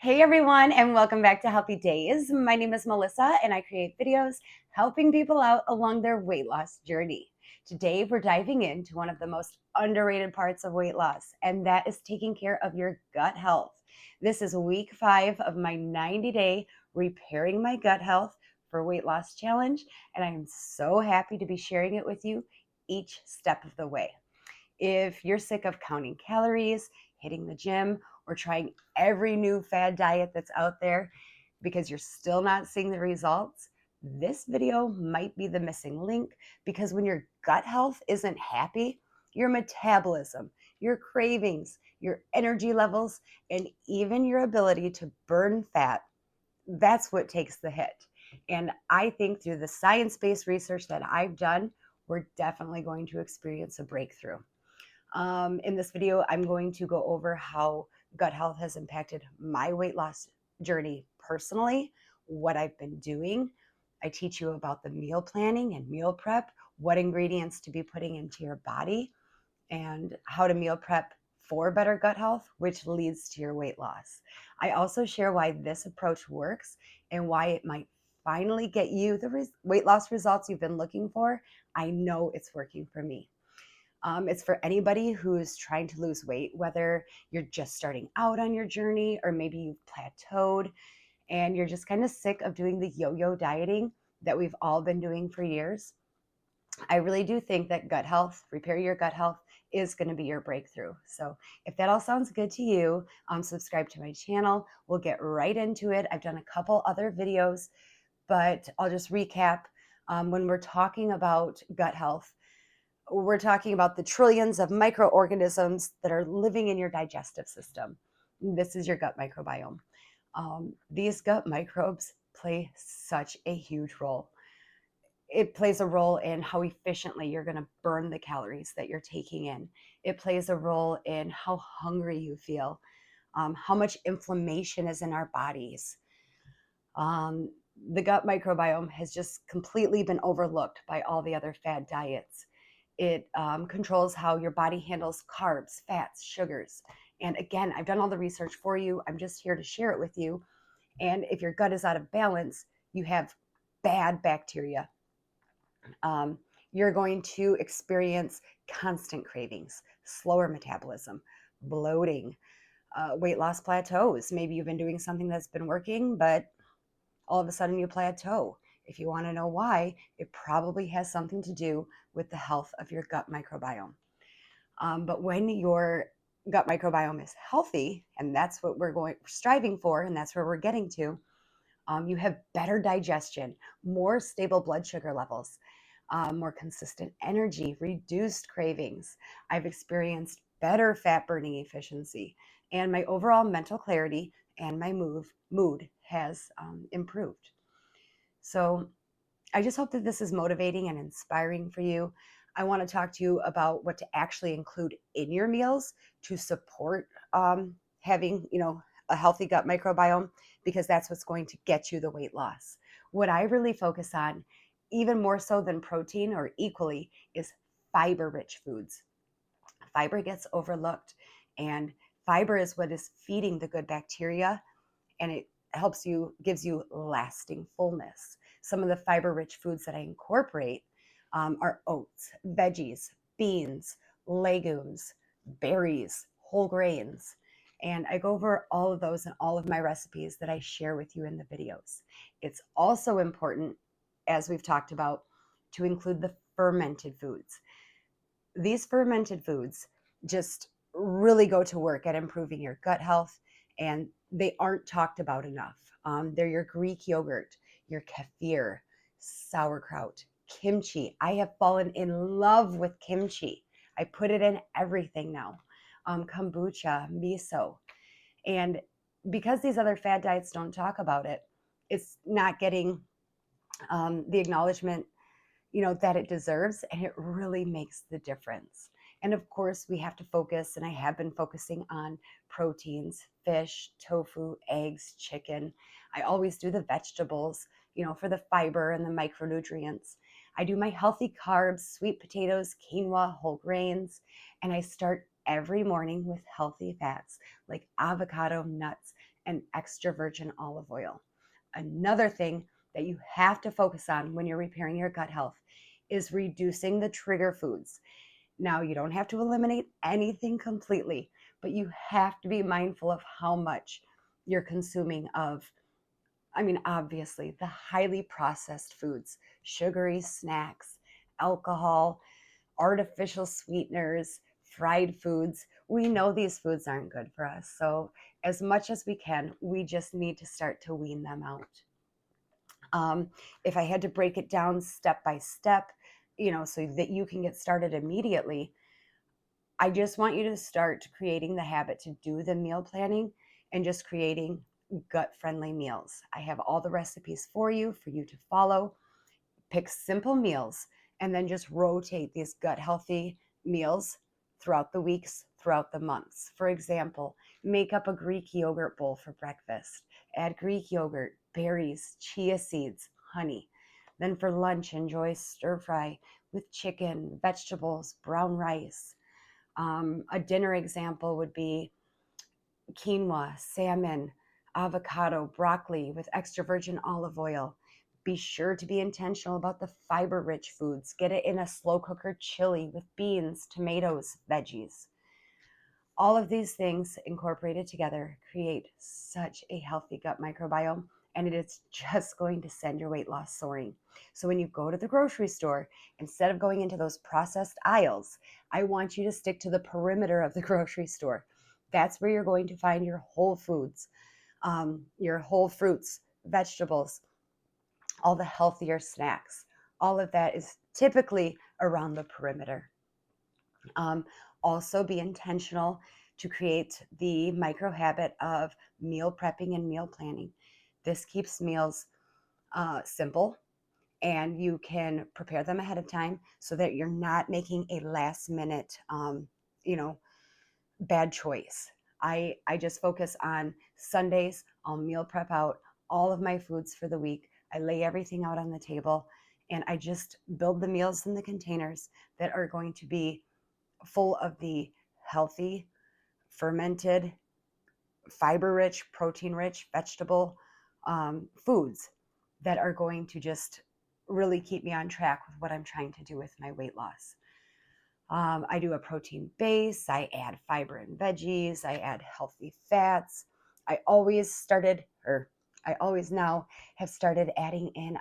Hey everyone, and welcome back to Healthy Days. My name is Melissa, and I create videos helping people out along their weight loss journey. Today, we're diving into one of the most underrated parts of weight loss, and that is taking care of your gut health. This is week 5 of my 90-day Repairing My Gut Health for Weight Loss challenge, and I am so happy to be sharing it with you each step of the way. If you're sick of counting calories, hitting the gym, or trying every new fad diet that's out there because you're still not seeing the results, this video might be the missing link, because when your gut health isn't happy, your metabolism, your cravings, your energy levels, and even your ability to burn fat, that's what takes the hit. And I think through the science-based research that I've done, we're definitely going to experience a breakthrough. In this video, I'm going to go over how gut health has impacted my weight loss journey personally, what I've been doing. I teach you about the meal planning and meal prep, what ingredients to be putting into your body, and how to meal prep for better gut health, which leads to your weight loss. I also share why this approach works and why it might finally get you the weight loss results you've been looking for. I know it's working for me. It's for anybody who's trying to lose weight, whether you're just starting out on your journey or maybe you've plateaued and you're just kind of sick of doing the yo-yo dieting that we've all been doing for years. I really do think that gut health, repair your gut health, is going to be your breakthrough. So if that all sounds good to you, subscribe to my channel. We'll get right into it. I've done a couple other videos, but I'll just recap. When we're talking about gut health, we're talking about the trillions of microorganisms that are living in your digestive system. This is your gut microbiome. These gut microbes play such a huge role. It plays a role in how efficiently you're going to burn the calories that you're taking in. It plays a role in how hungry you feel, how much inflammation is in our bodies. The gut microbiome has just completely been overlooked by all the other fad diets. It controls how your body handles carbs, fats, sugars. And again, I've done all the research for you. I'm just here to share it with you. And if your gut is out of balance, you have bad bacteria. You're going to experience constant cravings, slower metabolism, bloating, weight loss plateaus. Maybe you've been doing something that's been working, but all of a sudden you plateau. If you want to know why, it probably has something to do with the health of your gut microbiome. But when your gut microbiome is healthy, and that's what we're striving for, and that's where we're getting to, you have better digestion, more stable blood sugar levels, more consistent energy, reduced cravings. I've experienced better fat burning efficiency, and my overall mental clarity and my mood has improved. So I just hope that this is motivating and inspiring for you. I want to talk to you about what to actually include in your meals to support having, a healthy gut microbiome, because that's what's going to get you the weight loss. What I really focus on, even more so than protein or equally, is fiber-rich foods. Fiber gets overlooked, and fiber is what is feeding the good bacteria, and it gives you lasting fullness. Some of the fiber-rich foods that I incorporate are oats, veggies, beans, legumes, berries, whole grains. And I go over all of those in all of my recipes that I share with you in the videos. It's also important, as we've talked about, to include the fermented foods. These fermented foods just really go to work at improving your gut health, and they aren't talked about enough. They're your Greek yogurt, your kefir, sauerkraut, kimchi. I have fallen in love with kimchi. I put it in everything now. Kombucha, miso. And because these other fad diets don't talk about it, it's not getting the acknowledgement that it deserves, and it really makes the difference. And of course, we have to focus, and I have been focusing on proteins, fish, tofu, eggs, chicken. I always do the vegetables, for the fiber and the micronutrients. I do my healthy carbs, sweet potatoes, quinoa, whole grains, and I start every morning with healthy fats like avocado, nuts, and extra virgin olive oil. Another thing that you have to focus on when you're repairing your gut health is reducing the trigger foods. Now, you don't have to eliminate anything completely, but you have to be mindful of how much you're consuming of, I mean, obviously, the highly processed foods, sugary snacks, alcohol, artificial sweeteners, fried foods. We know these foods aren't good for us. So, as much as we can, we just need to start to wean them out. If I had to break it down step by step, so that you can get started immediately, I just want you to start creating the habit to do the meal planning and just creating gut friendly meals. I have all the recipes for you to follow. Pick simple meals and then just rotate these gut healthy meals throughout the weeks, throughout the months. For example, make up a Greek yogurt bowl for breakfast. Add Greek yogurt, berries, chia seeds, honey. Then for lunch, enjoy stir fry with chicken, vegetables, brown rice. A dinner example would be quinoa, salmon, avocado, broccoli with extra virgin olive oil. Be sure to be intentional about the fiber rich foods. Get it in a slow cooker chili with beans, tomatoes, veggies. All of these things incorporated together create such a healthy gut microbiome, and it is just going to send your weight loss soaring. So when you go to the grocery store, instead of going into those processed aisles, I want you to stick to the perimeter of the grocery store. That's where you're going to find your whole foods, your whole fruits, vegetables, all the healthier snacks. All of that is typically around the perimeter. Um, Also, be intentional to create the micro habit of meal prepping and meal planning. This keeps meals simple, and you can prepare them ahead of time so that you're not making a last minute, you know, bad choice. I just focus on Sundays. I'll meal prep out all of my foods for the week. I lay everything out on the table, and I just build the meals in the containers that are going to be full of the healthy, fermented, fiber rich, protein rich vegetable foods that are going to just really keep me on track with what I'm trying to do with my weight loss. I do a protein base, I add fiber and veggies, I add healthy fats. I always started, or I always now have started adding in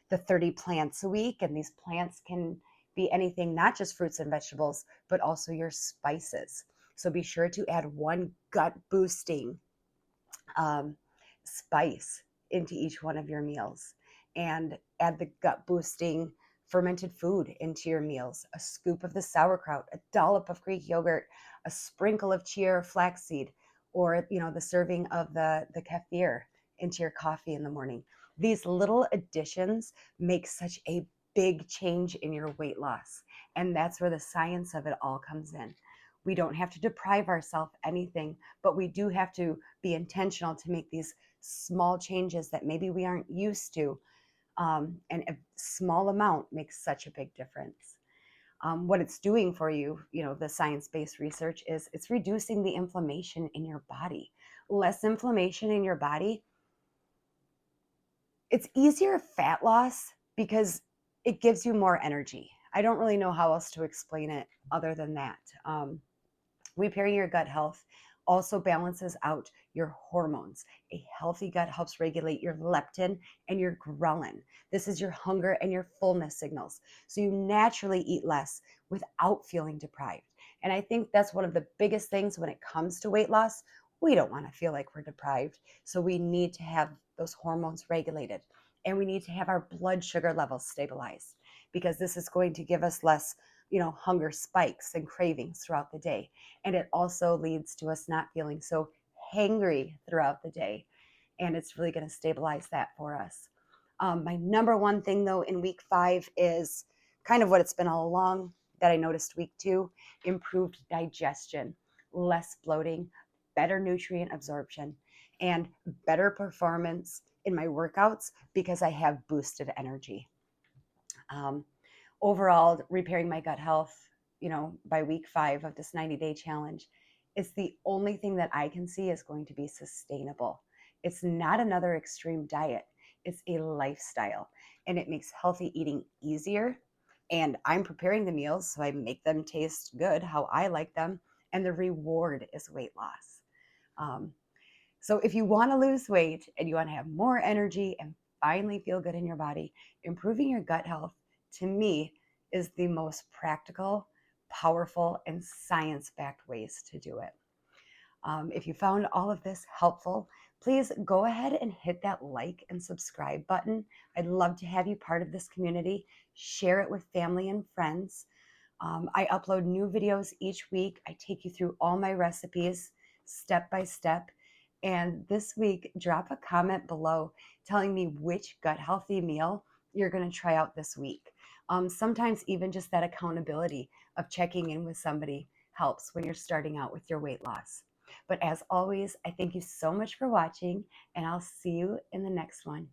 the 30 plants a week. And these plants can be anything, not just fruits and vegetables, but also your spices. So be sure to add one gut boosting spice into each one of your meals, and add the gut boosting fermented food into your meals. A scoop of the sauerkraut, a dollop of Greek yogurt, a sprinkle of chia or flaxseed, or the serving of the kefir into your coffee in the morning. These little additions make such a big change in your weight loss, and that's where the science of it all comes in. We don't have to deprive ourselves anything, but we do have to be intentional to make these small changes that maybe we aren't used to. And a small amount makes such a big difference. What it's doing for you, the science-based research is it's reducing the inflammation in your body. Less inflammation in your body, it's easier fat loss because it gives you more energy. I don't really know how else to explain it other than that. Repairing your gut health also balances out your hormones. A healthy gut helps regulate your leptin and your ghrelin. This is your hunger and your fullness signals. So you naturally eat less without feeling deprived. And I think that's one of the biggest things when it comes to weight loss. We don't want to feel like we're deprived. So we need to have those hormones regulated, and we need to have our blood sugar levels stabilized, because this is going to give us less hunger spikes and cravings throughout the day. And it also leads to us not feeling so hangry throughout the day. And it's really going to stabilize that for us. My number one thing, though, in week 5 is kind of what it's been all along that I noticed week 2: improved digestion, less bloating, better nutrient absorption, and better performance in my workouts because I have boosted energy. Overall, repairing my gut health, by week 5 of this 90-day challenge It's the only thing that I can see is going to be sustainable. It's not another extreme diet, it's a lifestyle, and it makes healthy eating easier. And I'm preparing the meals so I make them taste good how I like them. And the reward is weight loss. Um, so if you want to lose weight and you want to have more energy and finally feel good in your body, improving your gut health to me is the most practical, powerful, and science backed ways to do it. If you found all of this helpful, please go ahead and hit that like and subscribe button. I'd love to have you part of this community. Share it with family and friends. I upload new videos each week. I take you through all my recipes step by step. And this week, drop a comment below telling me which gut healthy meal you're going to try out this week. Sometimes, even just that accountability of checking in with somebody helps when you're starting out with your weight loss. But as always, I thank you so much for watching, and I'll see you in the next one.